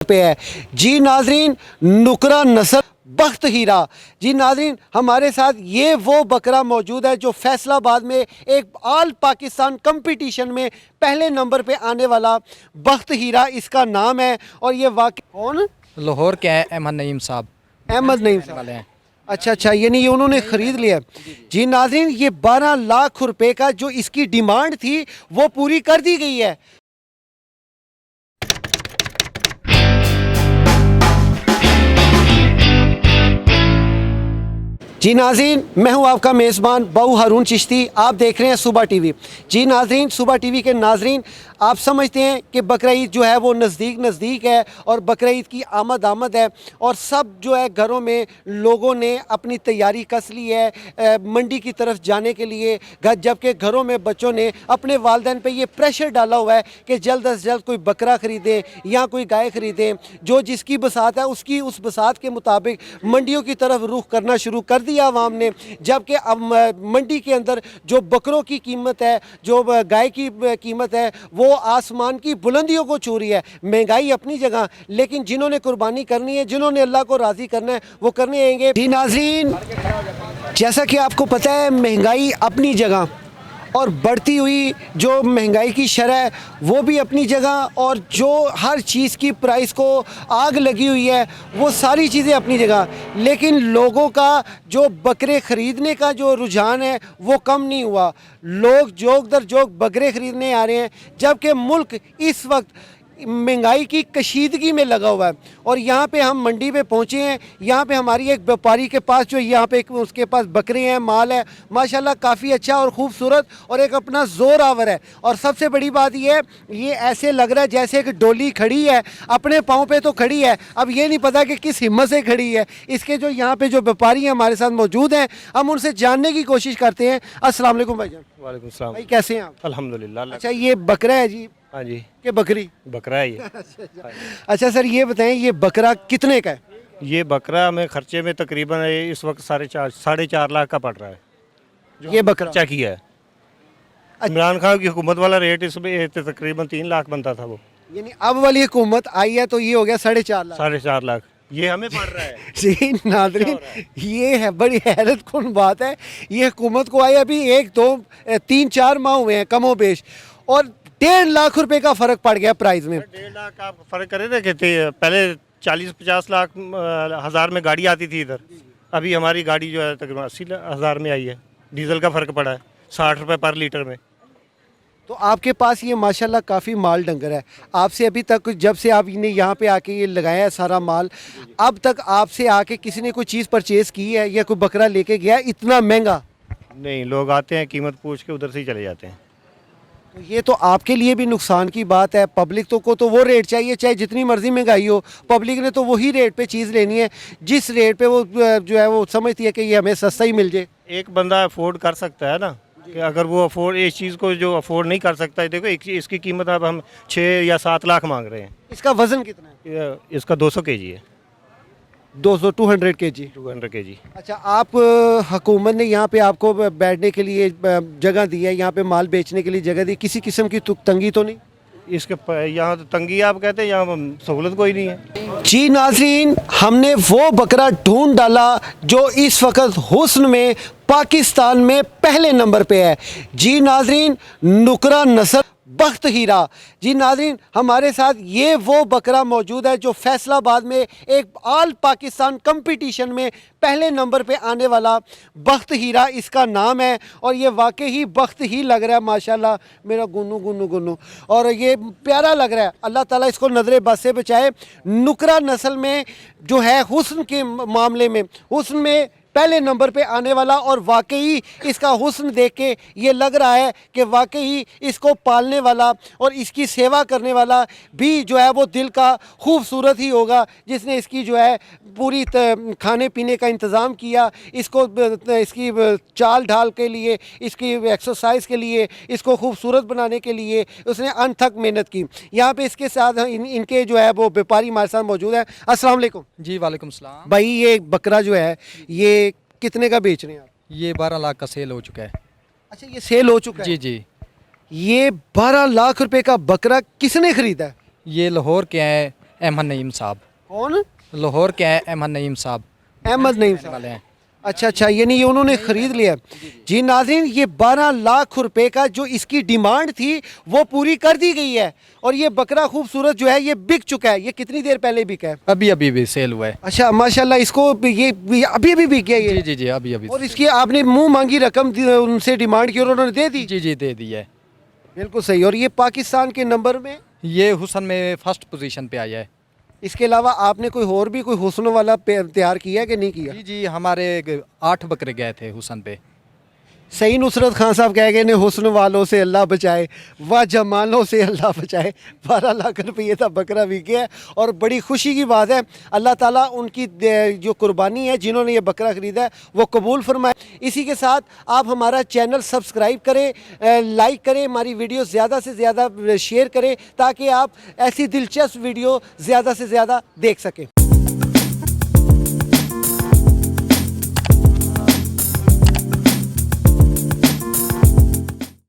पे है। जी नाजरीन, नुकरा नस्ल बख्त हीरा। जी नाजरीन, हमारे साथ ये वो बकरा मौजूद है जो फैसलाबाद में एक ऑल पाकिस्तान कंपटीशन में पहले नंबर पे आने वाला बख्त हीरा इसका नाम है। और ये वाकई कौन? लाहौर के हैं अहमद नईम साहब अहमद नईम साहब वाले हैं। अच्छा अच्छा, यानी ये उन्होंने ख़रीद लिया। जी नाज़रीन, ये 12 लाख रुपए का जो इसकी डिमांड थी वो पूरी कर दी गई है। जी नाज़रीन, मैं हूं आपका मेज़बान बाऊ हारून चिश्ती, आप देख रहे हैं सुबह टीवी। जी नाज़रीन, सुबह टीवी के नाज़रीन, आप समझते हैं कि बकरा ईद जो है वो नज़दीक है और बकरा ईद की आमद है और सब जो है घरों में लोगों ने अपनी तैयारी कस ली है मंडी की तरफ जाने के लिए, जबकि घरों में बच्चों ने अपने वालिदैन पे ये प्रेशर डाला हुआ है कि जल्द अज जल्द कोई बकरा ख़रीदे या कोई गाय ख़रीदे। जो जिसकी बसात है उसकी उस बसात के मुताबिक मंडियों की तरफ रुख करना शुरू कर दिया आवाम ने। जबकि अब मंडी के अंदर जो बकरों की कीमत है, जो गाय की कीमत है, वो आसमान की बुलंदियों को छू रही है। महंगाई अपनी जगह, लेकिन जिन्होंने कुर्बानी करनी है, जिन्होंने अल्लाह को राज़ी करना है, वो करने आएंगे। जी नाज़रीन, जैसा कि आपको पता है, महंगाई अपनी जगह और बढ़ती हुई जो महंगाई की शरह वो भी अपनी जगह, और जो हर चीज़ की प्राइस को आग लगी हुई है वो सारी चीज़ें अपनी जगह। लेकिन लोगों का जो बकरे ख़रीदने का जो रुझान है वो कम नहीं हुआ। लोग जोक दर जोक बकरे ख़रीदने आ रहे हैं, जबकि मुल्क इस वक्त महंगाई की कशीदगी में लगा हुआ है। और यहाँ पे हम मंडी पे पहुँचे हैं। यहाँ पे हमारी एक व्यापारी के पास जो यहाँ पे उसके पास बकरे हैं, माल है माशाल्लाह काफ़ी अच्छा और ख़ूबसूरत, और एक अपना ज़ोर आवर है। और सबसे बड़ी बात ये ऐसे लग रहा है जैसे एक डोली खड़ी है, अपने पाँव पे तो खड़ी है, अब ये नहीं पता कि किस हिम्मत से खड़ी है। इसके जो यहाँ पे जो व्यापारी हैं हमारे साथ मौजूद हैं, हम उनसे जानने की कोशिश करते हैं। अस्सलाम वालेकुम भाईजान। वालेकुम सलाम भाई कैसे हैं आप? अल्हम्दुलिल्लाह। अच्छा, ये बकरा है जी हाँ जी, कि बकरी? बकरा है ये। अच्छा सर, ये बताएं ये बकरा कितने का है? ये बकरा हमें खर्चे में तकरीबन इस वक्त साढ़े चार लाख का पड़ रहा है। ये बकरा खर्चा किया है। इमरान खान की हुकूमत वाला रेट इसमें तकरीबन 3 लाख बनता था वो, यानी अब वाली हुकूमत आई है तो ये हो गया 4.5 लाख। 4.5 लाख ये हमें पड़ रहा है। जी नाज़रीन, ये है बड़ी हैरत कौन बात है। ये हुकूमत को आई अभी 1 2 3 4 माह हुए हैं कमो बेश, और 1.5 लाख रुपए का फ़र्क पड़ गया प्राइस में। 1.5 लाख का फ़र्क करे ना, कहते पहले 40-50 लाख हज़ार में गाड़ी आती थी इधर, अभी हमारी गाड़ी जो है तकरीबन 80,000 में आई है। डीजल का फ़र्क पड़ा है 60 रुपये पर लीटर में। तो आपके पास ये माशाल्लाह काफ़ी माल डंगर है। आपसे अभी तक जब से आपने यहाँ पे आके ये लगाया है सारा माल, अब तक आपसे आके किसी ने कोई चीज़ परचेज़ की है या कोई बकरा लेके गया इतना महंगा? नहीं, लोग आते हैं कीमत पूछ के उधर से ही चले जाते हैं। तो ये तो आपके लिए भी नुकसान की बात है। पब्लिक को तो वो रेट चाहिए, चाहे जितनी मर्जी महंगाई हो, पब्लिक ने तो वही रेट पे चीज़ लेनी है जिस रेट पे वो जो है वो समझती है कि ये हमें सस्ता ही मिल जाए। एक बंदा अफोर्ड कर सकता है ना, कि अगर वो इस चीज़ को जो अफोर्ड नहीं कर सकता है, देखो इसकी कीमत अब हम 6 या 7 लाख मांग रहे हैं। इसका वज़न कितना है? इसका 200 kg है। 200 kg। 200 kg। अच्छा, आप हुकूमत ने यहाँ पे आपको बैठने के लिए जगह दी है, यहाँ पे माल बेचने के लिए जगह दी, किसी किस्म की तंगी तो नहीं? यहाँ तो तंगी आप कहते हैं, यहाँ सहूलत कोई नहीं है। जी नाज़रीन, हमने वो बकरा ढूंढ डाला जो इस वक्त हुस्न में पाकिस्तान में पहले नंबर पे है। जी नाज़रीन, नुकरा नस्ल बख्त हीरा। जी नाज़रीन, हमारे साथ ये वो बकरा मौजूद है जो फैसलाबाद में एक ऑल पाकिस्तान कंपटीशन में पहले नंबर पे आने वाला बख्त हीरा इसका नाम है। और ये वाकई ही बख्त ही लग रहा है माशाल्लाह, मेरा गुन्नू गुन्नू गुन्नू, और ये प्यारा लग रहा है। अल्लाह ताला इसको नज़र बद से बचाए। नुकरा नस्ल में जो है हुस्न के मामले में, हुस्न में पहले नंबर पे आने वाला, और वाकई इसका हुस्न देख के ये लग रहा है कि वाकई इसको पालने वाला और इसकी सेवा करने वाला भी जो है वो दिल का खूबसूरत ही होगा, जिसने इसकी जो है पूरी खाने पीने का इंतज़ाम किया, इसको इसकी चाल ढाल के लिए, इसकी एक्सरसाइज के लिए, इसको खूबसूरत बनाने के लिए उसने अनथक मेहनत की। यहाँ पे इसके साथ इनके जो है वो व्यापारी हमारे साथ मौजूद है। अस्सलाम वालेकुम। जी वालेकुम सलाम। भाई, ये बकरा जो है ये कितने का बेच रहे हैं आप? ये 12 लाख का सेल हो चुका है। अच्छा, ये सेल हो चुका है? जी जी। ये 12 लाख रुपए का बकरा किसने खरीदा है? ये लाहौर के हैं अहमद नईम साहब कौन? लाहौर के हैं अहमद नईम साहब अहमद नईम साहब वाले हैं। अच्छा अच्छा, यानी ये उन्होंने ख़रीद लिया। जी नाज़रीन, ये 12 लाख रुपए का जो इसकी डिमांड थी वो पूरी कर दी गई है और ये बकरा खूबसूरत जो है ये बिक चुका है। ये कितनी देर पहले बिका है? अभी अभी भी सेल हुआ है। अच्छा माशाल्लाह, इसको ये अभी अभी बिक गया ये? जी जी जी अभी अभी और इसकी आपने मुंह मांगी रकम उनसे डिमांड की और उन्होंने दे दी? जी जी दे दी है। बिल्कुल सही। और ये पाकिस्तान के नंबर में, ये हुसन में फर्स्ट पोजीशन पे आया है। इसके अलावा आपने कोई और भी कोई हुस्न वाला तैयार किया है कि नहीं किया? जी जी हमारे 8 बकरे गए थे हुसन पे। सही नुसरत खान साहब कह गए ने, हुस्न वालों से अल्लाह बचाए व जमालों से अल्लाह बचाए। 12 लाख रुपये का बकरा बिक गया है और बड़ी खुशी की बात है। अल्लाह ताला उनकी जो कुर्बानी है, जिन्होंने ये बकरा ख़रीदा है, वो कबूल फरमाए। इसी के साथ आप हमारा चैनल सब्सक्राइब करें, लाइक करें, हमारी वीडियो ज़्यादा से ज़्यादा शेयर करें ताकि आप ऐसी दिलचस्प वीडियो ज़्यादा से ज़्यादा देख सकें।